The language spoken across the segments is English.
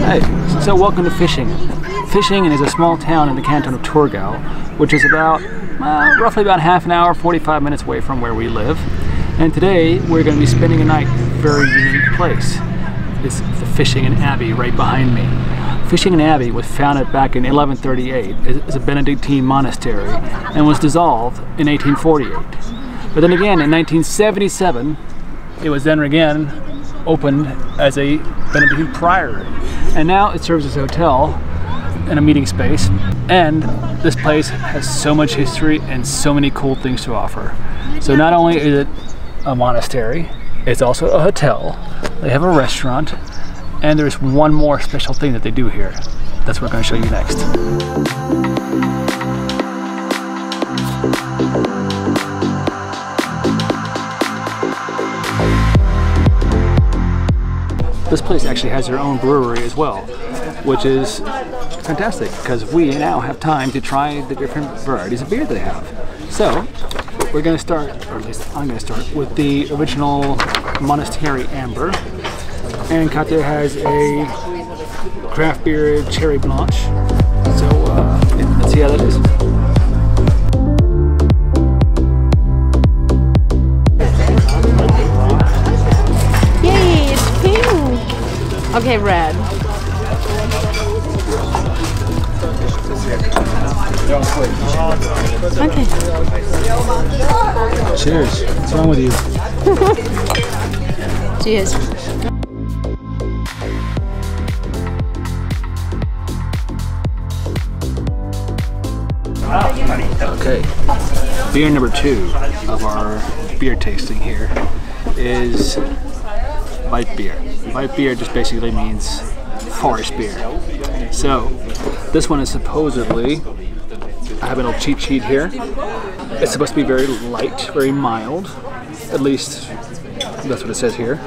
Hey, so welcome to Fischingen. Fischingen is a small town in the Canton of Thurgau, which is about, roughly about half an hour, 45 minutes away from where we live. And today we're going to be spending a night in a very unique place. It's the Fischingen Abbey right behind me. Fischingen Abbey was founded back in 1138 as a Benedictine Monastery and was dissolved in 1848. But then again, in 1977, it was then again opened as a Benedictine priory. And now it serves as a hotel and a meeting space. And this place has so much history and so many cool things to offer. So not only is it a monastery, it's also a hotel. They have a restaurant, and there's one more special thing that they do here. That's what we're going to show you next. This place actually has their own brewery as well, which is fantastic because we now have time to try the different varieties of beer they have. So we're going to start, or at least I'm going to start, with the original Monastery Amber. And Katja has a craft beer Cherry Blanche. So yeah, let's see how that is. Yay, it's pink! Okay, red. Okay. Cheers. What's wrong with you? Cheers. Okay, beer number 2 of our beer tasting here is light beer. Light beer just basically means forest beer. So this one is supposedly, I have a little cheat sheet here. It's supposed to be very light, very mild. At least that's what it says here.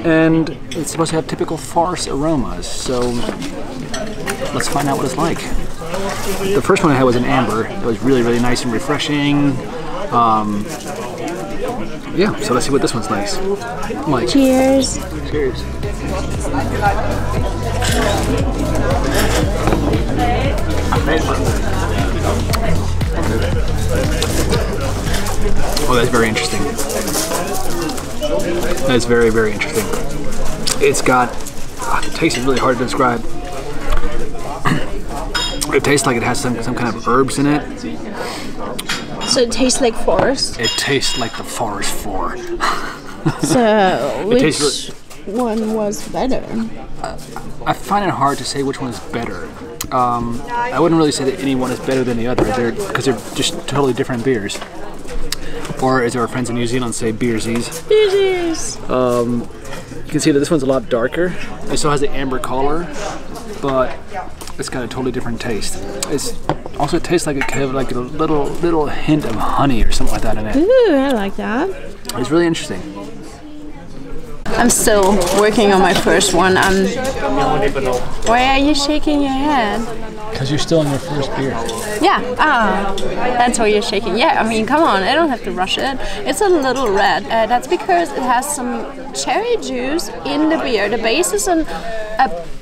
And it's supposed to have typical forest aromas. So let's find out what it's like. The first one I had was an amber. It was really, really nice and refreshing. Yeah, so let's see what this one's like. Cheers. Cheers. Oh, that's very interesting. That's very, very interesting. It's got, the taste is really hard to describe. It tastes like it has some kind of herbs in it. So it tastes like forest? It tastes like the forest floor. So which one was better? I find it hard to say which one is better. I wouldn't really say that any one is better than the other, because they're just totally different beers. Or as our friends in New Zealand say, beersies. Beersies! You can see that this one's a lot darker. It still has the amber color, but it's got a totally different taste. It also tastes like it could have like a little hint of honey or something like that in it. Ooh, I like that. It's really interesting. I'm still working on my first one. Why are you shaking your head? Because you're still in your first beer. Yeah, that's why you're shaking. Yeah, I mean, come on, I don't have to rush it. It's a little red. That's because it has some cherry juice in the beer. The base is a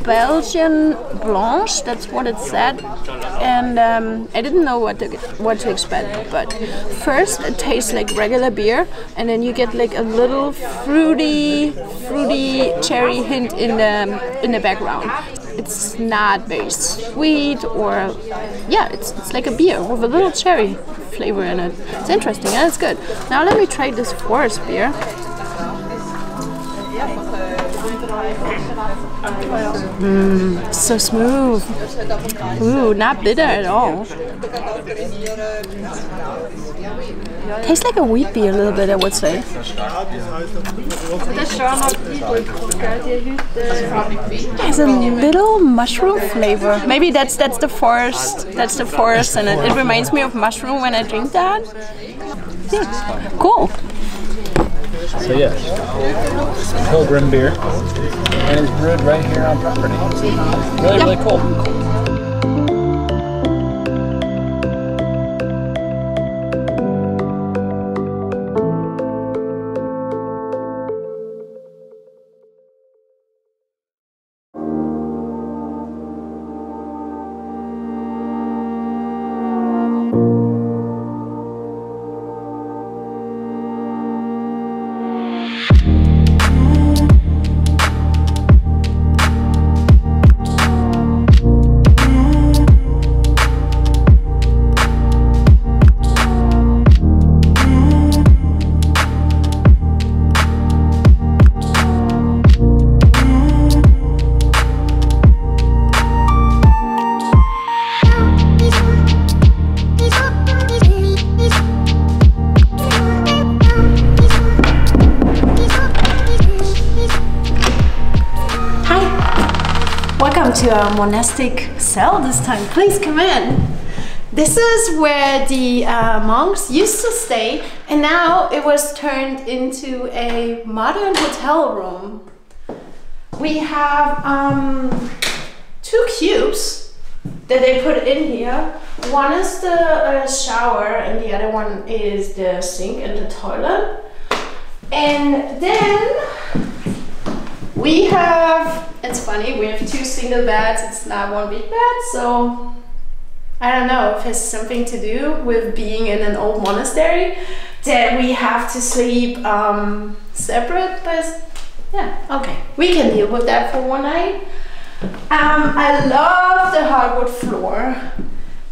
Belgian Blanche, that's what it said. And I didn't know what to expect. But first, it tastes like regular beer, and then you get like a little fruity cherry hint in the background. It's not very sweet, or yeah, it's like a beer with a little cherry flavor in it. It's interesting and it's good. Now let me try this forest beer. So smooth. Ooh, not bitter at all. Tastes like a wheat beer a little bit, I would say. There's a little mushroom flavor. Maybe that's the forest. That's the forest, and it reminds me of mushroom when I drink that. Yeah, cool. So yeah, it's a pilgrim beer, and it's brewed right here on property. Really, really cool. Welcome to our monastic cell this time. Please come in. This is where the monks used to stay, and now it was turned into a modern hotel room. We have 2 cubes that they put in here. One is the shower, and the other one is the sink and the toilet. And then we have, it's funny, we have 2 single beds. It's not one big bed, so I don't know if it's something to do with being in an old monastery that we have to sleep separate, but yeah, okay. We can deal with that for one night. I love the hardwood floor.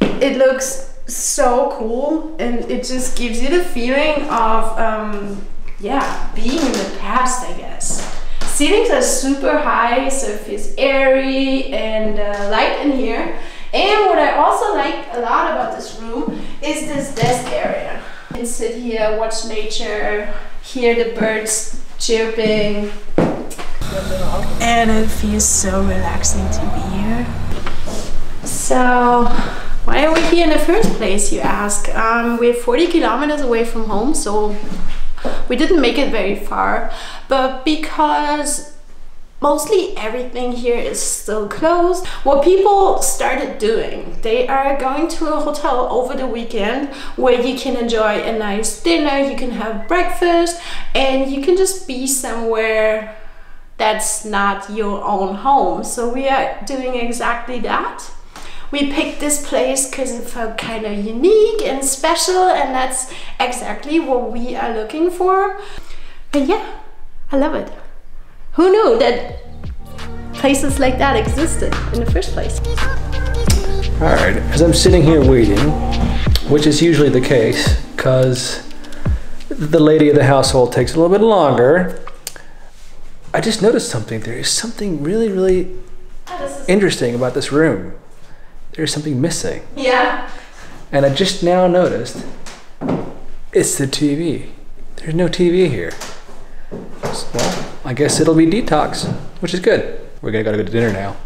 It looks so cool, and it just gives you the feeling of, yeah, being in the past, I guess. Ceilings are super high, so it feels airy and light in here. And what I also like a lot about this room is this desk area. You can sit here, watch nature, hear the birds chirping. And it feels so relaxing to be here. So, why are we here in the first place, you ask? We're 40 kilometers away from home, so we didn't make it very far. But because mostly everything here is still closed, what people started doing, they are going to a hotel over the weekend where you can enjoy a nice dinner, you can have breakfast, and you can just be somewhere that's not your own home. So we are doing exactly that. We picked this place because it felt kind of unique and special, and that's exactly what we are looking for. And yeah, I love it. Who knew that places like that existed in the first place? Alright, as I'm sitting here waiting, which is usually the case, because the lady of the household takes a little bit longer, I just noticed something. There is something really interesting about this room. There's something missing. Yeah. And I just now noticed it's the TV. There's no TV here. Well, I guess it'll be detox, which is good. We're gonna go to dinner now.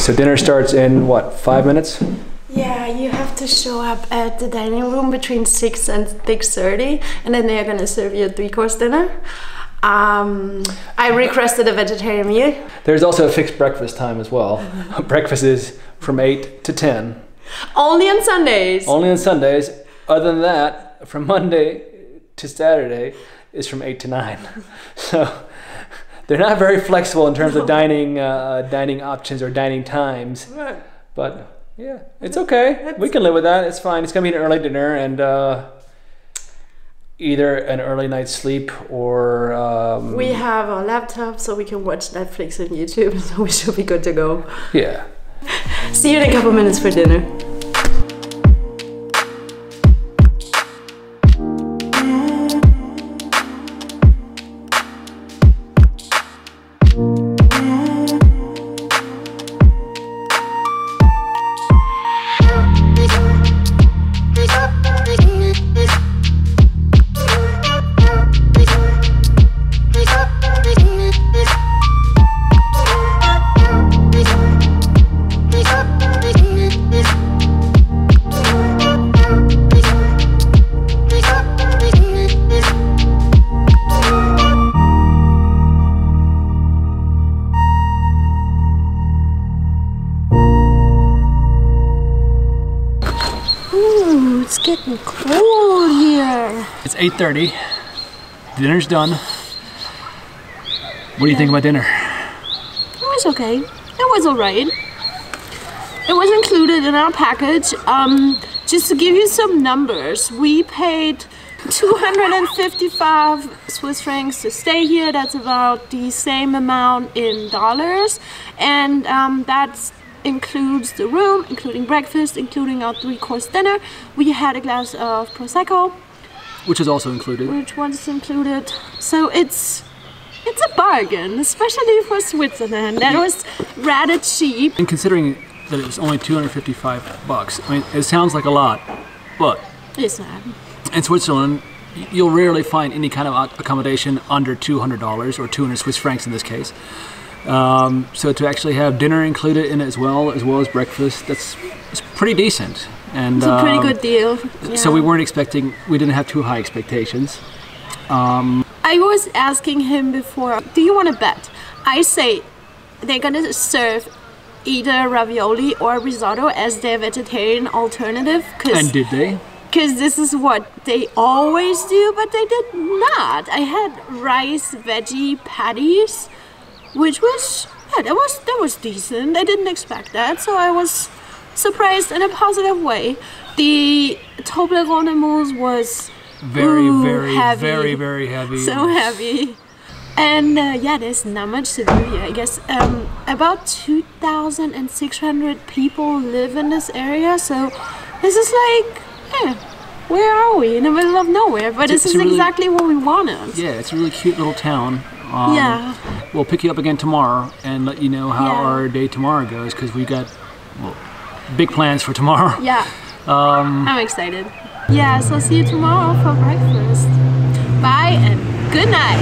So dinner starts in what, 5 minutes? Yeah, you have to show up at the dining room between 6 and 6:30, and then they're gonna serve you a 3-course dinner. I requested a vegetarian meal. There's also a fixed breakfast time as well. Breakfast is from 8 to 10. Only on Sundays. Only on Sundays. Other than that, from Monday to Saturday is from 8 to 9. So they're not very flexible in terms of dining options or dining times. Right. But yeah, it's okay. We can live with that. It's fine. It's gonna be an early dinner and either an early night's sleep or we have our laptop so we can watch Netflix and YouTube, so we should be good to go. Yeah. See you in a couple minutes for dinner. It's getting cold here. It's 8:30. Dinner's done. What do you think about dinner? It was okay. It was alright. It was included in our package. Just to give you some numbers, we paid 255 Swiss francs to stay here. That's about the same amount in dollars, and that's includes the room, including breakfast, including our 3-course dinner. We had a glass of Prosecco, which is also included. Which was included. So it's a bargain, especially for Switzerland. That was rather cheap. And considering that it was only 255 bucks, I mean, it sounds like a lot, but it's not. In Switzerland, you'll rarely find any kind of accommodation under $200 or 200 Swiss francs in this case. So to actually have dinner included in it as well as breakfast, it's pretty decent. And it's a pretty good deal. Yeah. So we didn't have too high expectations. I was asking him before, do you want to bet? I say they're gonna serve either ravioli or risotto as their vegetarian alternative. And did they? Because this is what they always do, but they did not. I had rice veggie patties, which was, yeah, that was decent. I didn't expect that, so I was surprised in a positive way. The Toblerone mousse was very heavy. very heavy. So heavy. And yeah, there's not much to do here. I guess about 2,600 people live in this area, so this is like, where are we? In the middle of nowhere, but this is really, exactly what we wanted. Yeah, it's a really cute little town. Yeah. We'll pick you up again tomorrow and let you know how our day tomorrow goes, because we got big plans for tomorrow. Yeah. I'm excited. Yeah, so see you tomorrow for breakfast. Bye and good night.